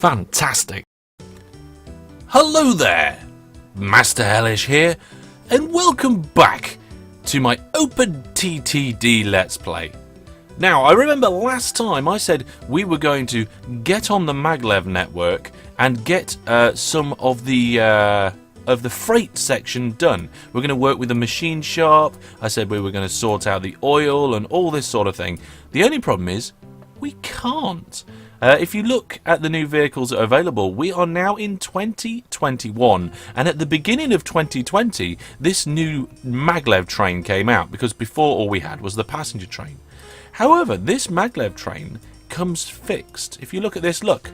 Fantastic. Hello there, Master Hellish here, and welcome back to my OpenTTD Let's Play. Now, I remember last time I said we were going to get on the MacLeod network and get some of the freight section done. We're going to work with the machine shop. I said we were going to sort out the oil and all this sort of thing. The only problem is we can't. If you look at the new vehicles that are available, we are now in 2021, and at the beginning of 2020 this new MacLeod train came out, because before all we had was the passenger train. However, this MacLeod train comes fixed. If you look at this, look,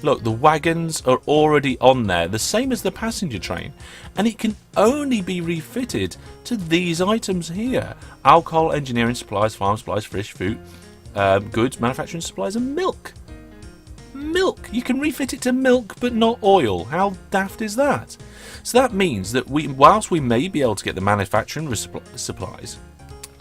the wagons are already on there, the same as the passenger train, and it can only be refitted to these items here: alcohol, engineering supplies, farm supplies, fish, food, goods, manufacturing supplies, and milk. Milk! You can refit it to milk but not oil. How daft is that? So that means that whilst we may be able to get the manufacturing supplies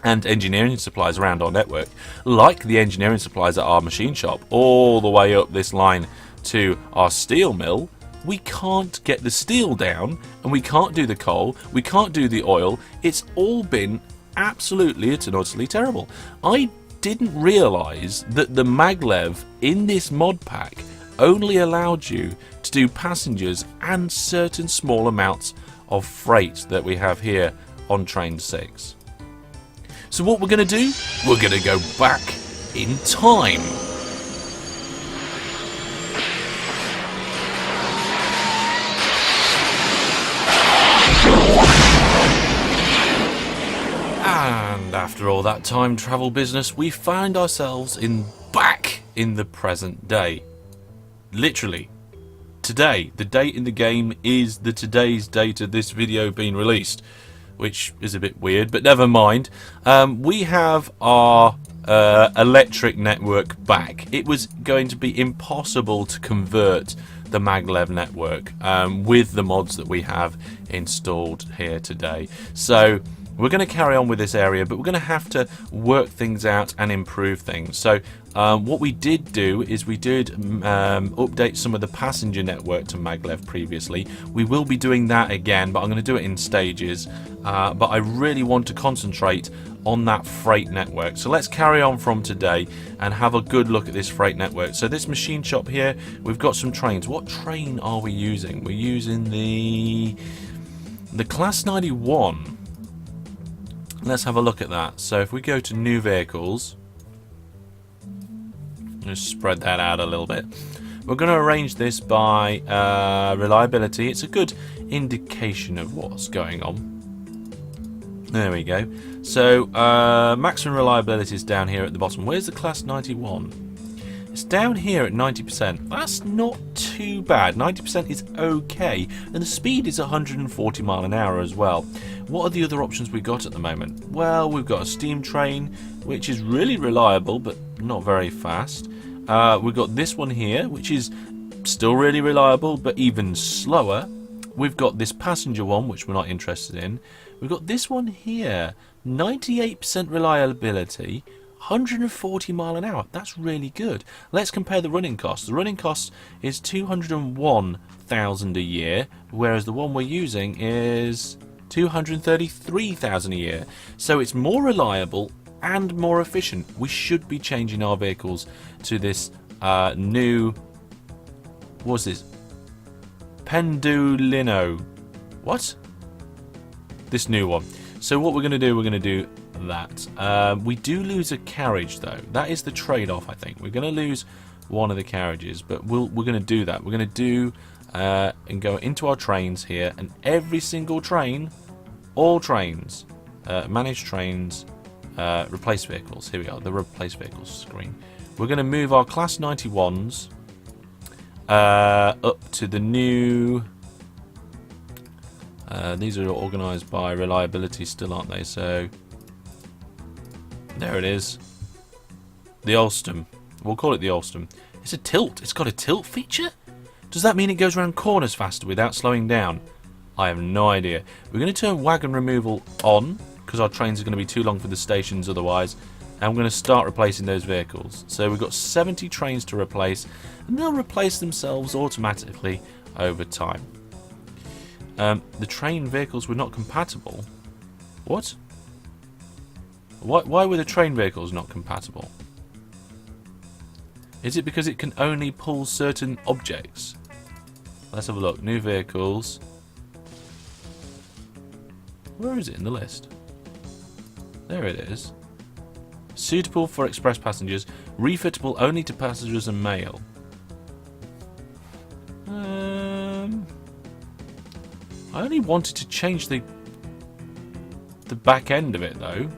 and engineering supplies around our network, like the engineering supplies at our machine shop, all the way up this line to our steel mill, we can't get the steel down, and we can't do the coal, we can't do the oil. It's all been absolutely and utterly terrible. I didn't realise that the MacLeod in this mod pack only allowed you to do passengers and certain small amounts of freight that we have here on train 6. So what we're going to do, we're going to go back in time. And after all that time travel business, we find ourselves back in the present day. Literally, today. The date in the game is today's date of this video being released, which is a bit weird, but never mind. We have our electric network back. It was going to be impossible to convert the MacLeod network with the mods that we have installed here today. So we're going to carry on with this area, but we're going to have to work things out and improve things. So what we did do is we did update some of the passenger network to MacLeod previously. We will be doing that again, but I'm going to do it in stages. But I really want to concentrate on that freight network. So let's carry on from today and have a good look at this freight network. So this machine shop here, we've got some trains. What train are we using? We're using the Class 91. Let's have a look at that. So if we go to new vehicles, just spread that out a little bit. We're going to arrange this by reliability. It's a good indication of what's going on. There we go. So maximum reliability is down here at the bottom. Where's the Class 91? It's down here at 90%. That's not too bad. 90% is okay, and the speed is 140 mile an hour as well. What are the other options we got at the moment? Well, we've got a steam train, which is really reliable but not very fast. We've got this one here, which is still really reliable but even slower. We've got this passenger one, which we're not interested in. We've got this one here, 98% reliability, 140 mile an hour. That's really good. Let's compare the running costs. The running cost is 201,000 a year, whereas the one we're using is 233,000 a year. So it's more reliable and more efficient. We should be changing our vehicles to this new, what's this? Pendolino. What? This new one. So what we're going to do, we're going to do that. We do lose a carriage though. That is the trade-off, I think. We're going to lose one of the carriages, but we're going to do that. We're going to do and go into our trains here, and every single train, all trains, manage trains, replace vehicles. Here we are, the replace vehicles screen. We're going to move our Class 91s up to the new. These are organised by reliability still, aren't they? So there it is. The Alstom. We'll call it the Alstom. It's a tilt. It's got a tilt feature? Does that mean it goes around corners faster without slowing down? I have no idea. We're going to turn wagon removal on, because our trains are going to be too long for the stations otherwise. And I'm going to start replacing those vehicles. So we've got 70 trains to replace, and they'll replace themselves automatically over time. The train vehicles were not compatible. What? Why were the train vehicles not compatible? Is it because it can only pull certain objects? Let's have a look. New vehicles. Where is it in the list? There it is. Suitable for express passengers. Refitable only to passengers and mail. I only wanted to change the back end of it though.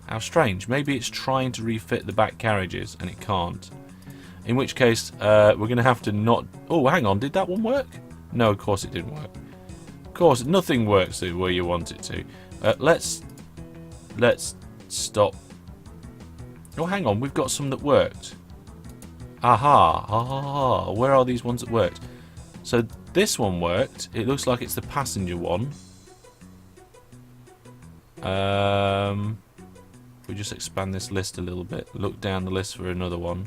How strange. Maybe it's trying to refit the back carriages and it can't. In which case, we're going to have to not... Oh, hang on. Did that one work? No, of course it didn't work. Of course, nothing works where you want it to. Let's stop. Oh, hang on. We've got some that worked. Aha. Ah, where are these ones that worked? So this one worked. It looks like it's the passenger one. We just expand this list a little bit. Look down the list for another one.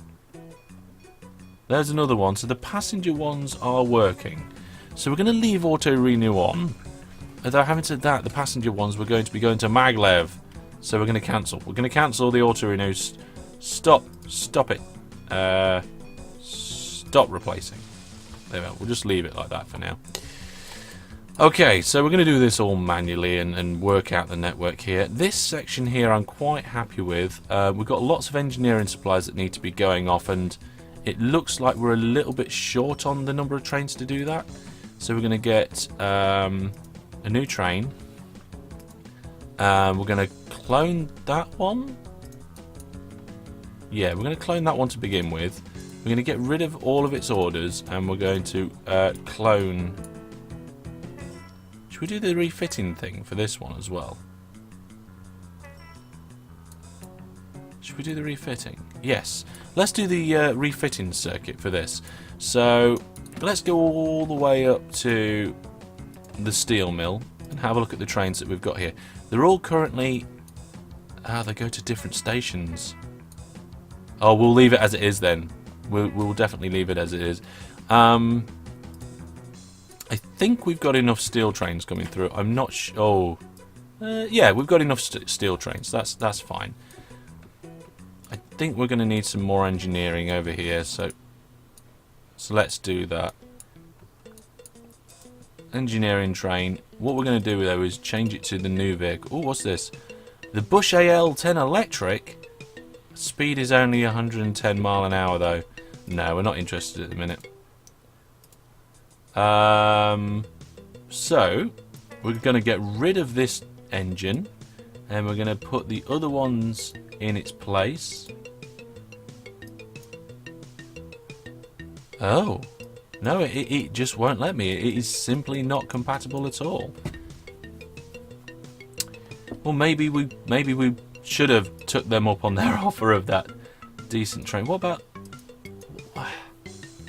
There's another one. So the passenger ones are working. So we're going to leave auto renew on. Although having said that, the passenger ones we're going to be going to MacLeod. So we're going to cancel. We're going to cancel the auto renew. Stop it. Stop replacing. There we go. We'll just leave it like that for now. Okay, so we're going to do this all manually and work out the network here. This section here I'm quite happy with. We've got lots of engineering supplies that need to be going off, and it looks like we're a little bit short on the number of trains to do that. So we're going to get a new train. We're going to clone that one. Yeah, we're going to clone that one to begin with. We're going to get rid of all of its orders, and we're going to clone... Should we do the refitting thing for this one as well? Should we do the refitting? Yes. Let's do the refitting circuit for this. So let's go all the way up to the steel mill and have a look at the trains that we've got here. They're all currently... they go to different stations. Oh, we'll leave it as it is then. We'll definitely leave it as it is. I think we've got enough steel trains coming through. I'm not sure. Yeah, we've got enough steel trains. That's fine. I think we're going to need some more engineering over here. So let's do that. Engineering train. What we're going to do though is change it to the new vehicle. Oh, what's this? The Bush AL10 electric. Speed is only 110 mile an hour though. No, we're not interested at the minute. So we're going to get rid of this engine and we're going to put the other ones in its place. Oh no, it just won't let me. It is simply not compatible at all. Well, maybe we should have took them up on their offer of that decent train. What about...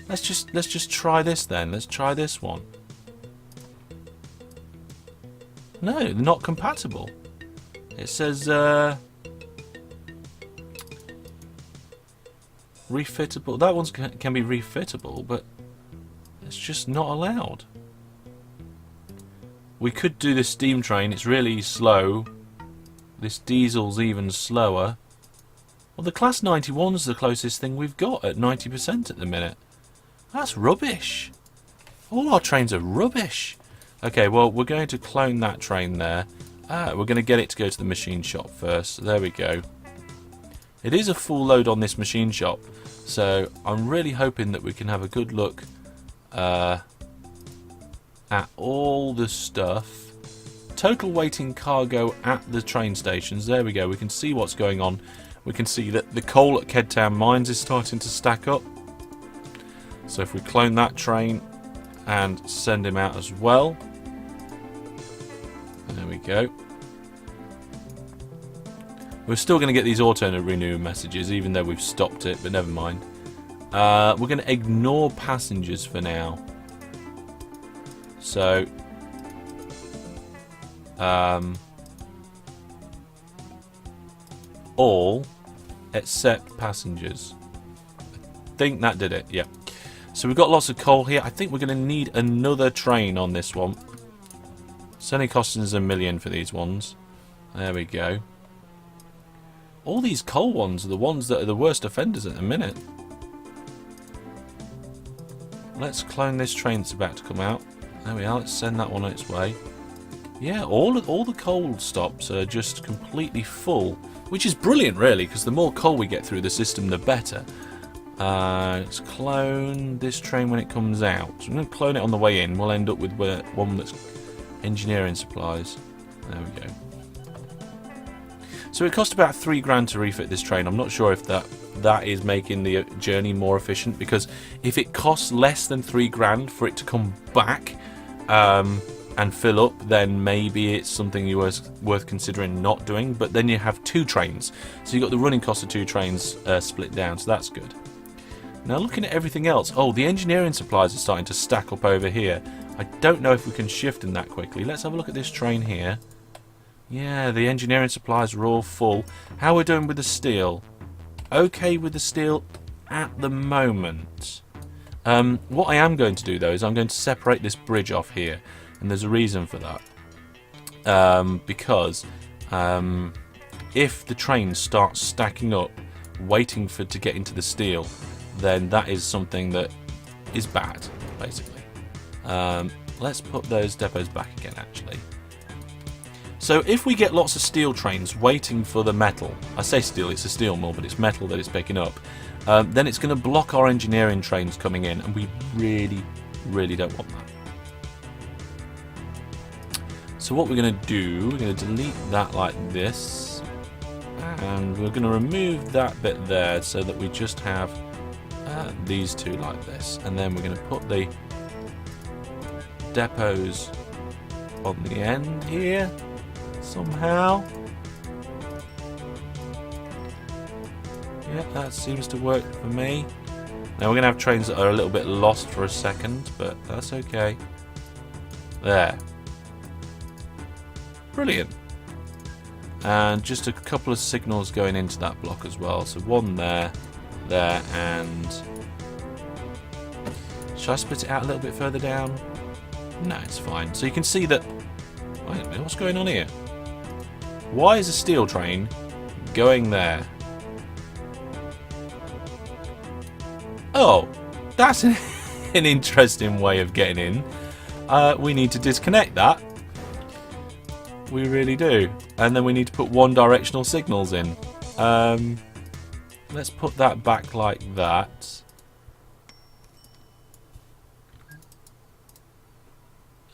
Let's just try this then. Let's try this one. No, they're not compatible. It says refittable. That one can be refittable, but it's just not allowed. We could do the steam train. It's really slow. This diesel's even slower. Well, the Class 91's the closest thing we've got at 90% at the minute. That's rubbish. All our trains are rubbish. Okay, well, we're going to clone that train there. We're going to get it to go to the machine shop first. So there we go. It is a full load on this machine shop, so I'm really hoping that we can have a good look at all the stuff. Total waiting cargo at the train stations. There we go. We can see what's going on. We can see that the coal at Kedtown Mines is starting to stack up. So if we clone that train and send him out as well. There we go. We're still going to get these auto renew messages even though we've stopped it, but never mind. We're going to ignore passengers for now. So all except passengers. I think that did it, yeah. So we've got lots of coal here. I think we're going to need another train on this one. It's only costing us $1 million for these ones. There we go. All these coal ones are the ones that are the worst offenders at the minute. Let's clone this train that's about to come out. There we are. Let's send that one on its way. Yeah, all the coal stops are just completely full, which is brilliant, really, because the more coal we get through the system, the better. Let's clone this train when it comes out. So I'm going to clone it on the way in. We'll end up with one that's engineering supplies. There we go. So it cost about $3 grand to refit this train. I'm not sure if that is making the journey more efficient, because if it costs less than $3 grand for it to come back and fill up, then maybe it's something you worth considering not doing. But then you have 2 trains, so you've got the running cost of 2 trains split down, so that's good. Now looking at everything else, oh, the engineering supplies are starting to stack up over here. I don't know if we can shift in that quickly. Let's have a look at this train here. Yeah, the engineering supplies are all full. How are we doing with the steel? Okay with the steel at the moment. What I am going to do, though, is I'm going to separate this bridge off here. And there's a reason for that. Because if the trains start stacking up, waiting to get into the steel, then that is something that is bad, basically. Let's put those depots back again, actually. So if we get lots of steel trains waiting for the metal, I say steel, it's a steel mill, but it's metal that it's picking up, then it's going to block our engineering trains coming in, and we really, really don't want that. So what we're going to do, we're going to delete that like this, and we're going to remove that bit there so that we just have these two like this, and then we're going to put the depots on the end here somehow. Yeah, that seems to work for me. Now we're going to have trains that are a little bit lost for a second, but that's okay. There. Brilliant. And just a couple of signals going into that block as well. So one there, and... Should I split it out a little bit further down? No, it's fine. So you can see that... Wait a minute, what's going on here? Why is a steel train going there? Oh, that's an interesting way of getting in. We need to disconnect that. We really do. And then we need to put one directional signals in. Let's put that back like that.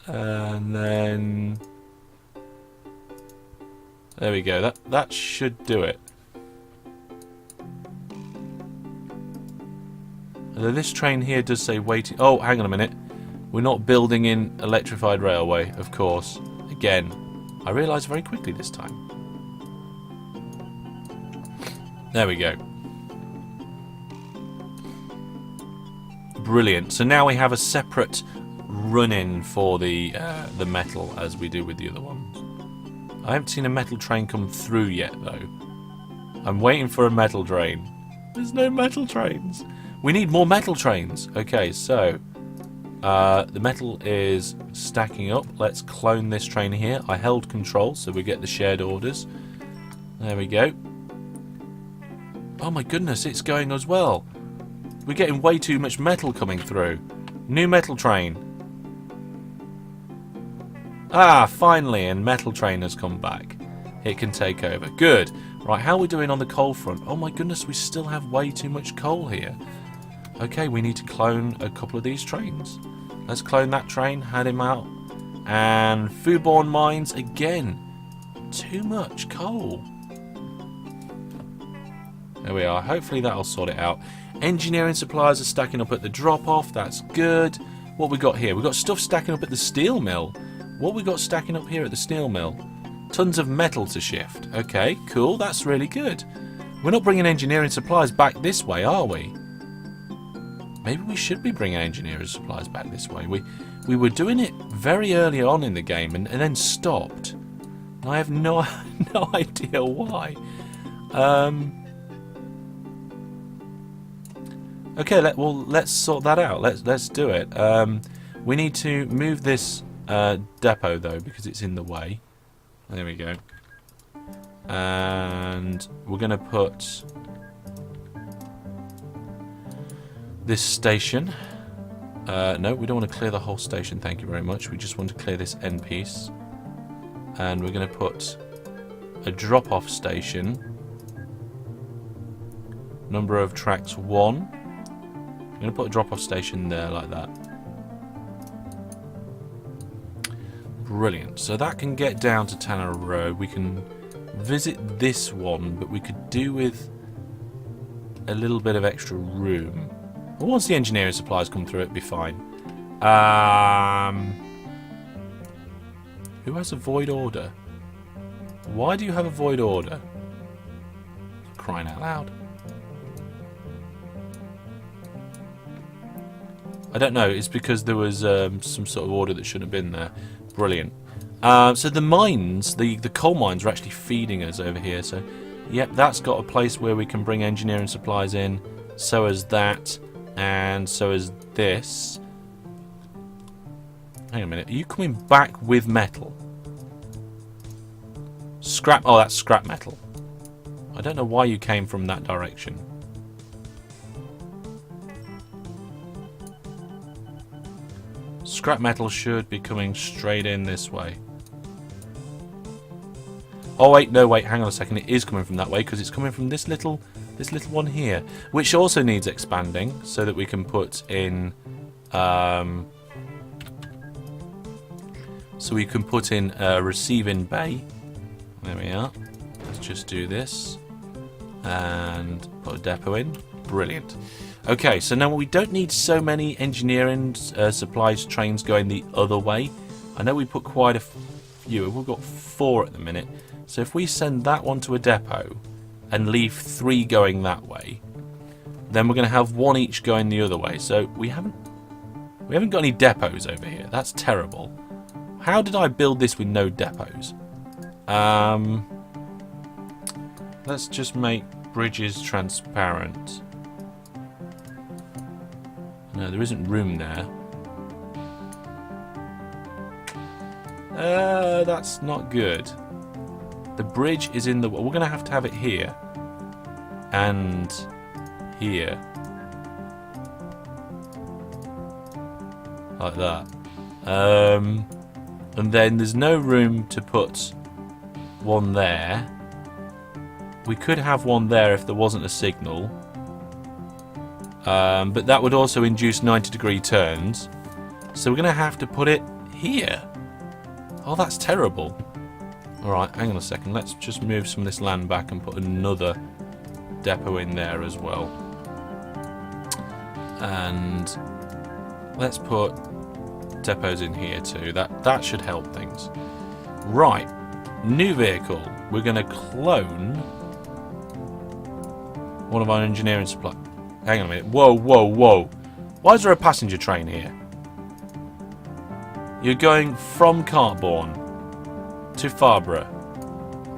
And then... There we go. That should do it. Although this train here does say waiting... Oh, hang on a minute. We're not building in electrified railway, of course. Again, I realised very quickly this time. There we go. Brilliant. So now we have a separate run-in for the metal as we do with the other ones. I haven't seen a metal train come through yet, though. I'm waiting for a metal train. There's no metal trains. We need more metal trains. Okay, so the metal is stacking up. Let's clone this train here. I held control, so we get the shared orders. There we go. Oh my goodness, it's going as well. We're getting way too much metal coming through. New metal train. Ah, finally, and metal train has come back. It can take over. Good. Right, how are we doing on the coal front? Oh my goodness, we still have way too much coal here. Okay, we need to clone a couple of these trains. Let's clone that train, hand him out. And foodborne mines again. Too much coal. There we are. Hopefully that'll sort it out. Engineering supplies are stacking up at the drop-off. That's good. What we got here? We've got stuff stacking up at the steel mill. What we got stacking up here at the steel mill? Tons of metal to shift. Okay, cool. That's really good. We're not bringing engineering supplies back this way, are we? Maybe we should be bringing engineering supplies back this way. We were doing it very early on in the game and then stopped. I have no idea why. Okay, let's sort that out. Let's do it. We need to move this depot though because it's in the way. There we go. And we're going to put this station. No, we don't want to clear the whole station. Thank you very much. We just want to clear this end piece. And we're going to put a drop-off station. Number of tracks 1. I'm going to put a drop-off station there like that. Brilliant. So that can get down to Tanner Road. We can visit this one, but we could do with a little bit of extra room. Well, once the engineering supplies come through, it'll be fine. Who has a void order? Why do you have a void order? Crying out loud. I don't know. It's because there was some sort of order that shouldn't have been there. Brilliant. So the mines, the coal mines are actually feeding us over here. So, yep, that's got a place where we can bring engineering supplies in. So has that. And so is this. Hang on a minute. Are you coming back with metal? Scrap. Oh, that's scrap metal. I don't know why you came from that direction. Scrap metal should be coming straight in this way. Oh wait, no wait, hang on a second. It is coming from that way because it's coming from this little one here, which also needs expanding so that we can put in. So we can put in a receiving bay. There we are. Let's just do this and put a depot in. Brilliant. Okay, so now we don't need so many engineering supplies trains going the other way. I know we put quite a few. We've got 4 at the minute. So if we send that one to a depot and leave 3 going that way, then we're going to have 1 each going the other way. So we haven't got any depots over here. That's terrible. How did I build this with no depots? Let's just make bridges transparent. No, there isn't room there. That's not good. The bridge is in the... We're going to have it here. And here. Like that. And then there's no room to put one there. We could have one there if there wasn't a signal. But that would also induce 90-degree turns. So we're going to have to put it here. Oh, that's terrible. Alright, hang on a second. Let's just move some of this land back and put another depot in there as well. And let's put depots in here too. That should help things. Right. New vehicle. We're going to clone one of our engineering supplies. Hang on a minute. Whoa, whoa, whoa. Why is there a passenger train here? You're going from Cartbourne to Farnborough.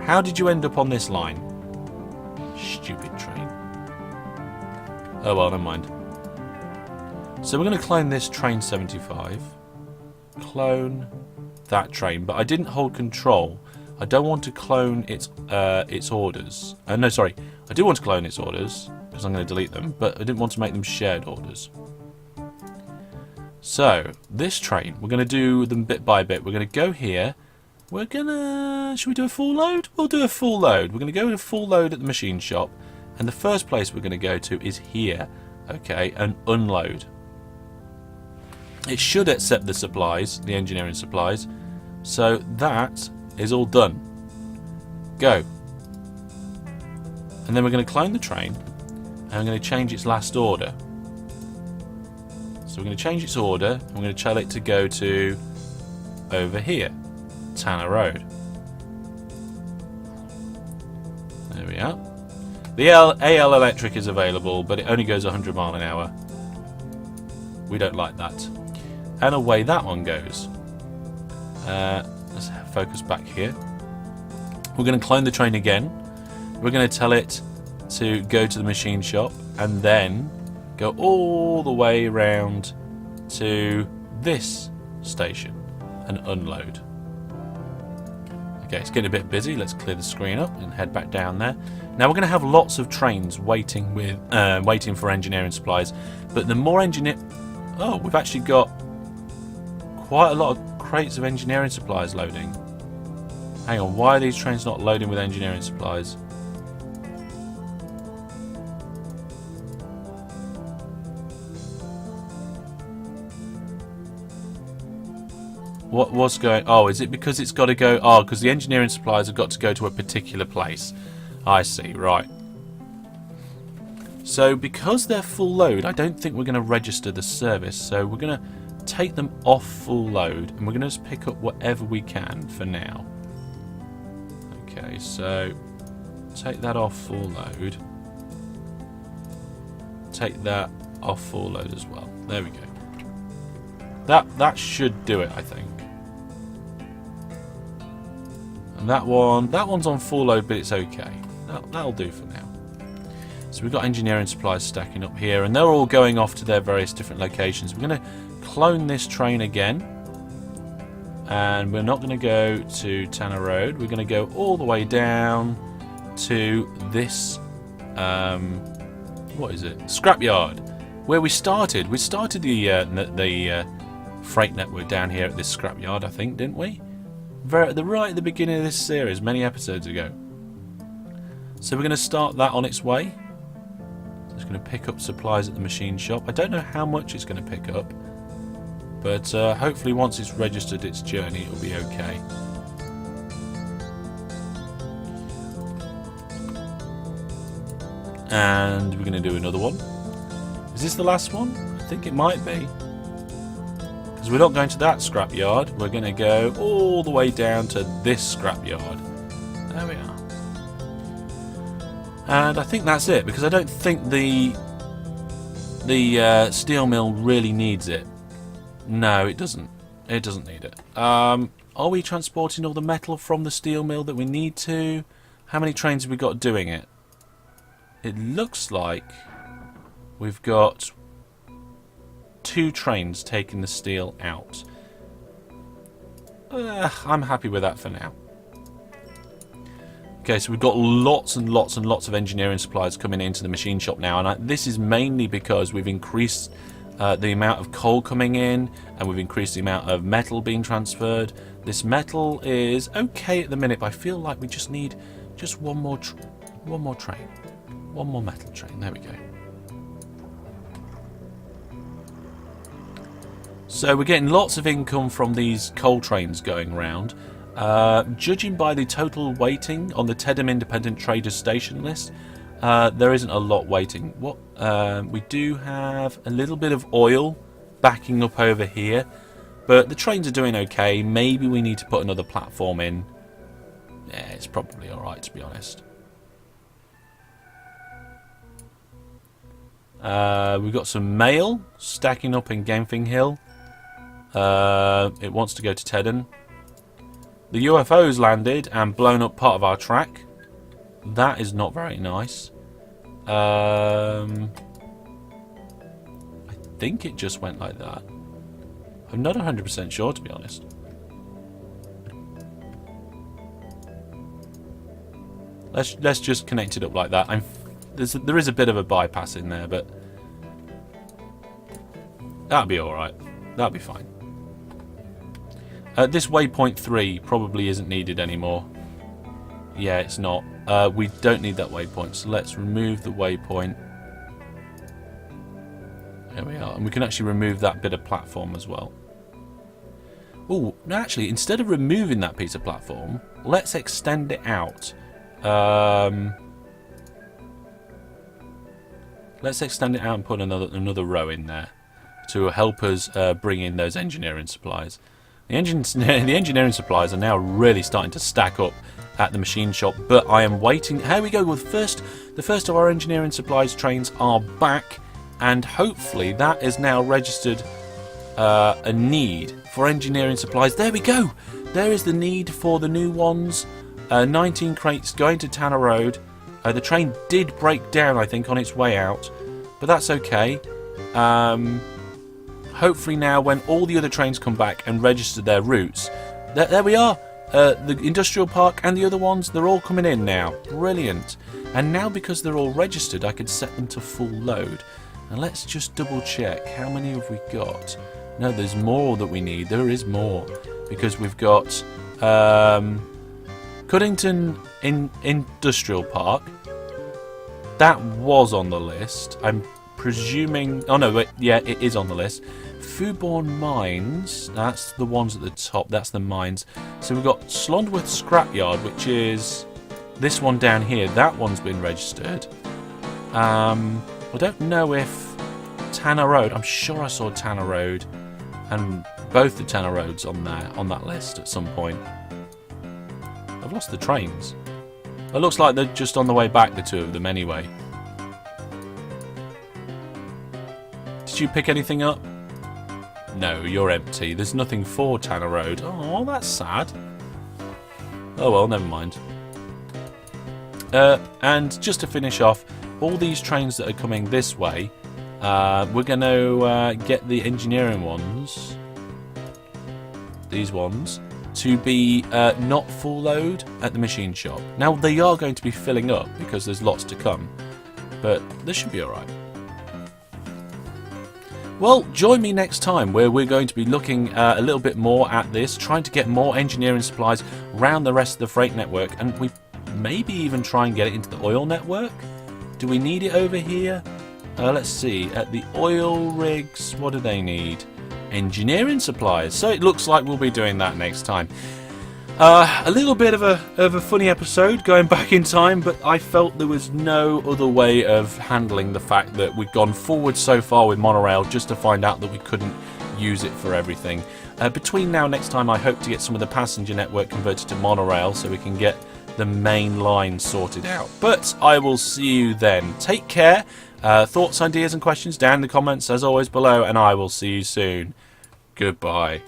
How did you end up on this line? Stupid train. Oh well, never mind. So we're going to clone this train 75. Clone that train, but I didn't hold control. I don't want to clone its orders. No, sorry. I do want to clone its orders because I'm going to delete them, but I didn't want to make them shared orders. So this train, we're going to do them bit by bit. We're going to go here. We're going to... Should we do a full load? We'll do a full load. We're going to go with a full load at the machine shop. And the first place we're going to go to is here. Okay, and unload. It should accept the supplies, the engineering supplies. So that is all done. Go. And then we're going to clone the train. And I'm going to change its last order. So we're going to change its order. And we're going to tell it to go to over here. Tanner Road. There we are. The AL electric is available, but it only goes 100 miles an hour. We don't like that. And away that one goes. Let's focus back here. We're going to clone the train again. we're going to tell it to go to the machine shop and then go all the way around to this station and unload. Okay, it's getting a bit busy. Let's clear the screen up and head back down there. Now we're going to have lots of trains waiting for engineering supplies, but the more oh, we've actually got quite a lot of crates of engineering supplies loading. Hang on, why are these trains not loading with engineering supplies? What's going... Oh, is it because it's got to go... Oh, because the engineering supplies have got to go to a particular place. I see, right. So, because they're full load, I don't think we're going to register the service. So, we're going to take them off full load, and we're going to just pick up whatever we can for now. Okay, so take that off full load. Take that off full load as well. There we go. That should do it, I think. And that one's on full load, but it's okay. That'll do for now. So we've got engineering supplies stacking up here, and they're all going off to their various different locations. We're going to clone this train again, and we're not going to go to Tanner Road. We're going to go all the way down to this, what is it? Scrapyard, where we started. We started the freight network down here at this scrapyard, I think, didn't we? Right at the beginning of this series, many episodes ago. So we're going to start that on its way. It's going to pick up supplies at the machine shop. I don't know how much it's going to pick up, but hopefully once it's registered its journey, it'll be okay. And we're going to do another one. Is this the last one? I think it might be. Because we're not going to that scrapyard. We're going to go all the way down to this scrapyard. There we are. And I think that's it, because I don't think the steel mill really needs it. No, it doesn't. It doesn't need it. Are we transporting all the metal from the steel mill that we need to? How many trains have we got doing it? It looks like we've got 2 trains taking the steel out. I'm happy with that for now. Okay, so we've got lots and lots and lots of engineering supplies coming into the machine shop now, and this is mainly because we've increased the amount of coal coming in, and we've increased the amount of metal being transferred. This metal is okay at the minute, but I feel like we just need one more train. One more metal train. There we go. So we're getting lots of income from these coal trains going round. Judging by the total waiting on the Tedham Independent Traders Station list, there isn't a lot waiting. We do have a little bit of oil backing up over here, but the trains are doing okay. Maybe we need to put another platform in. Yeah, it's probably alright, to be honest. We've got some mail stacking up in Genfing Hill. It wants to go to Tedham. The UFO's landed and blown up part of our track. That is not very nice. I think it just went like that. I'm not 100% sure, to be honest. Let's just connect it up like that. There is a bit of a bypass in there, but that'll be alright. That'll be fine. This waypoint 3 probably isn't needed anymore. Yeah, it's not. We don't need that waypoint, so let's remove the waypoint. There we are. And we can actually remove that bit of platform as well. Oh, actually, instead of removing that piece of platform, let's extend it out. Let's extend it out and put another row in there to help us bring in those engineering supplies. The engineering supplies are now really starting to stack up at the machine shop, but I am waiting. Here we go. Well, the first of our engineering supplies trains are back, and hopefully that is now registered a need for engineering supplies. There we go. There is the need for the new ones. 19 crates going to Tanner Road. The train did break down, I think, on its way out, but that's okay. Hopefully now, when all the other trains come back and register their routes, there we are. The industrial park and the other ones, they're all coming in now. Brilliant. And now, because they're all registered, I can set them to full load. And let's just double check. How many have we got? No, there's more that we need. There is more. Because we've got Cuddington Industrial Park. That was on the list. I'm presuming... Oh, no, wait, yeah, it is on the list. Fubourne Mines, that's the ones at the top. That's the mines. So we've got Slondworth Scrapyard, which is this one down here. That one's been registered. I don't know if Tanner Road... I'm sure I saw Tanner Road and both the Tanner Roads on that list at some point. I've lost the trains. It looks like they're just on the way back, the two of them, anyway. Did you pick anything up? No, you're empty. There's nothing for Tanner Road. Oh, that's sad. Oh well, never mind. And just to finish off, all these trains that are coming this way, we're going to get the engineering ones, these ones, to be not full load at the machine shop. Now, they are going to be filling up because there's lots to come, but this should be alright. Well, join me next time where we're going to be looking a little bit more at this, trying to get more engineering supplies around the rest of the freight network, and we maybe even try and get it into the oil network. Do we need it over here? Let's see. At the oil rigs, what do they need? Engineering supplies. So it looks like we'll be doing that next time. A little bit of a funny episode going back in time, but I felt there was no other way of handling the fact that we'd gone forward so far with monorail just to find out that we couldn't use it for everything. Between now and next time, I hope to get some of the passenger network converted to monorail so we can get the main line sorted out. But I will see you then. Take care. Thoughts, ideas and questions down in the comments as always below, and I will see you soon. Goodbye.